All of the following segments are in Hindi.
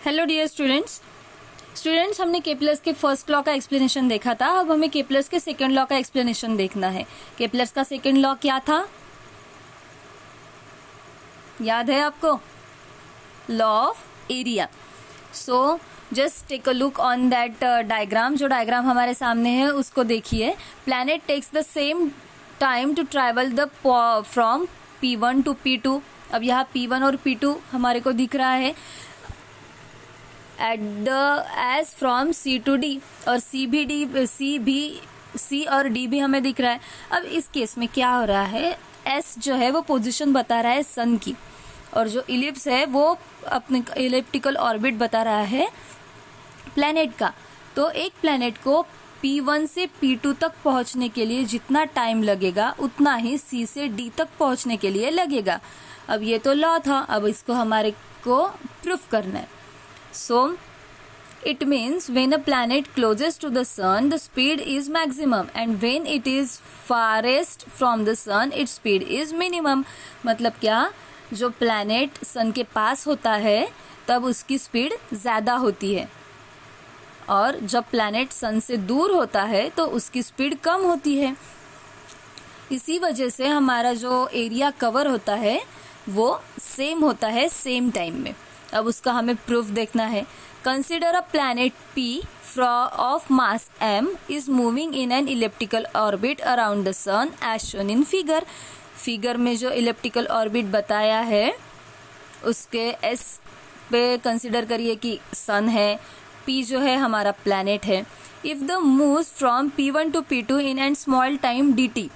हेलो डियर स्टूडेंट्स हमने केपलर्स के फर्स्ट लॉ का एक्सप्लेनेशन देखा था। अब हमें केपलर्स के सेकंड लॉ का एक्सप्लेनेशन देखना है। केपलर्स का सेकंड लॉ क्या था, याद है आपको? Law of area. So just take a look on that diagram. जो डायग्राम हमारे सामने है उसको देखिए। Planet takes the same time to travel the from P1 to P2। अब यहाँ P1 और P2 हमारे को दिख रहा है as from C to D, और C और D भी हमें दिख रहा है। अब इस केस में क्या हो रहा है, S जो है वो पोजीशन बता रहा है सन की, और जो इलिप्स है वो अपने इलिप्टिकल ऑर्बिट बता रहा है प्लैनेट का। तो एक प्लैनेट को P1 से P2 तक पहुंचने के लिए जितना टाइम लगेगा उतना ही C से D तक पहुंचने के लिए लगेगा। अब ये तो लॉ था, अब इसको हमारे को प्रूफ करना है। So it means when a planet closest to the sun, the speed is maximum, and when it is farthest from the sun, its speed is minimum। मतलब क्या, जो प्लैनेट सन के पास होता है तब उसकी स्पीड ज़्यादा होती है, और जब प्लैनेट सन से दूर होता है तो उसकी स्पीड कम होती है। इसी वजह से हमारा जो एरिया कवर होता है वो सेम होता है सेम टाइम में। अब उसका हमें प्रूफ देखना है। Consider a planet P of mass m is moving in an elliptical orbit around the sun as shown in figure. Figure में जो इलिप्टिकल ऑर्बिट बताया है उसके S पे कंसिडर करिए कि सन है, P जो है हमारा प्लैनेट है। If the moves from P1 to P2 in an small time dt,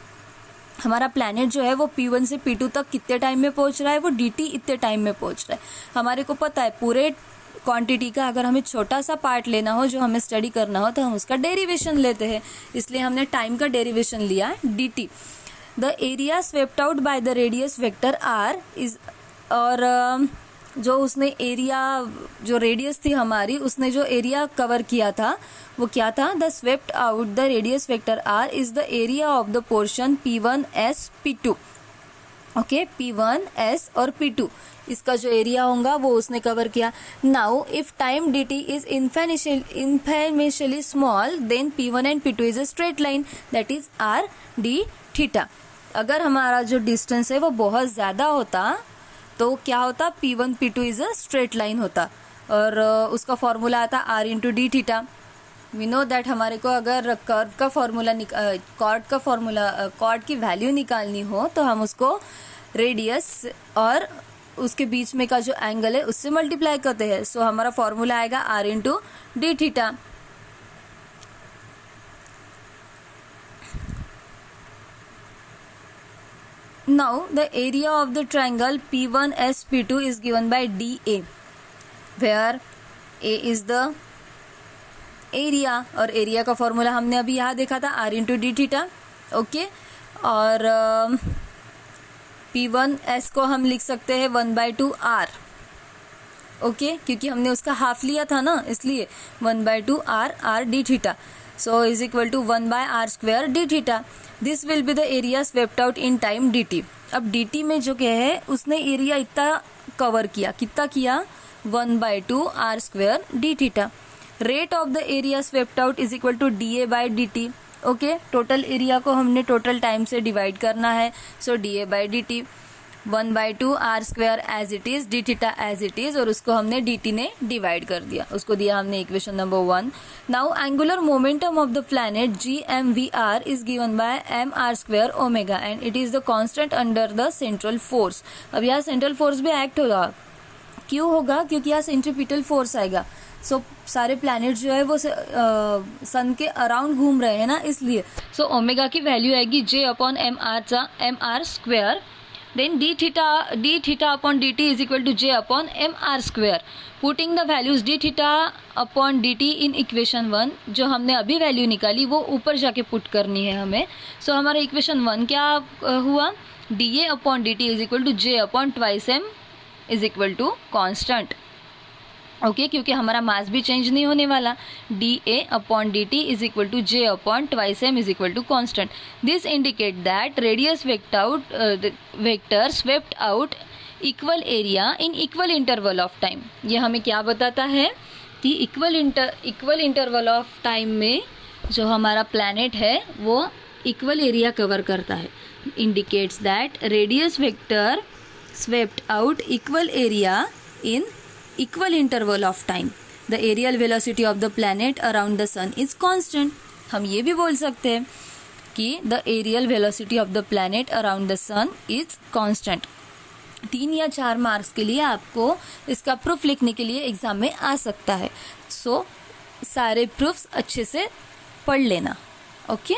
हमारा प्लैनेट जो है वो P1 से P2 तक कितने टाइम में पहुंच रहा है, वो dt इतने टाइम में पहुंच रहा है। हमारे को पता है पूरे क्वांटिटी का अगर हमें छोटा सा पार्ट लेना हो जो हमें स्टडी करना हो तो हम उसका डेरिवेशन लेते हैं, इसलिए हमने टाइम का डेरिवेशन लिया dt। The area swept out by the radius vector r is, और जो उसने एरिया, जो रेडियस थी हमारी, उसने जो एरिया कवर किया था वो क्या था, the swept out the radius vector r is the area of the portion P1s P2। Okay, P1s और P2 इसका जो एरिया होगा वो उसने कवर किया। Now if time dt is infinitesimally small then P1 and P2 is a straight line that is r d theta. अगर हमारा जो डिस्टेंस है वो बहुत ज़्यादा होता तो क्या होता, P1 P2 is a straight line होता, और उसका फॉर्मूला आता R into d theta. We know that हमारे को अगर कर्व का फॉर्मूला कॉर्ड की वैल्यू निकालनी हो तो हम उसको रेडियस और उसके बीच में का जो एंगल है उससे मल्टीप्लाई करते हैं। सो हमारा फॉर्मूला आएगा R into d theta. Now the area of the triangle P1s P2 is given by dA, where A is the area, और एरिया का फॉर्मूला हमने अभी यहाँ देखा था R into d theta. Okay, और P1s को हम लिख सकते हैं 1/2 R। ओके, क्योंकि हमने उसका हाफ लिया था ना, इसलिए 1/2 R d theta. So is equal to 1/r square d theta. This will be the area swept out in time dt। अब dt में जो क्या है उसने एरिया इतना कवर किया, कितना किया, 1/2 r square d theta. Rate of the area swept out is equal to da by dt। Okay, total area को हमने टोटल टाइम से डिवाइड करना है, so da by dt 1/2 r square as it is, d theta as it is, और उसको हमने dt ने डिवाइड कर दिया, उसको दिया हमने equation number 1। Now angular momentum of the planet gmvr is given by mr square omega, and it is the constant under the central force. अब यहाँ सेंट्रल फोर्स भी एक्ट होगा, क्यों होगा, क्योंकि यहाँ सेंट्रीपिटल फोर्स आएगा। सो सारे प्लैनेट जो है वो सन के अराउंड घूम रहे हैं ना, इसलिए सो ओमेगा की वैल्यू आएगी j upon mr square, then d theta upon dt is equal to j upon mr square. Putting the values d theta upon dt in equation 1, जो हमने अभी वैल्यू निकाली वो ऊपर जाके पुट करनी है हमें। सो हमारा इक्वेशन 1 क्या हुआ, da upon dt is equal to j upon twice m is equal to constant। Okay, क्योंकि हमारा मास भी चेंज नहीं होने वाला। dA upon dt is equal to j upon twice m is equal to constant. This indicate that radius vector swept out equal area in equal interval of time. ये हमें क्या बताता है कि इक्वल इंटरवल ऑफ टाइम में जो हमारा प्लैनेट है वो इक्वल एरिया कवर करता है। Indicates that radius vector swept out equal area in equal interval of time. The areal velocity of the planet around the sun is constant. हम ये भी बोल सकते हैं कि the areal velocity of the planet around the sun is constant. 3 या 4 मार्क्स के लिए आपको इसका प्रूफ लिखने के लिए एग्जाम में आ सकता है। सो सारे प्रूफ्स अच्छे से पढ़ लेना। ओके।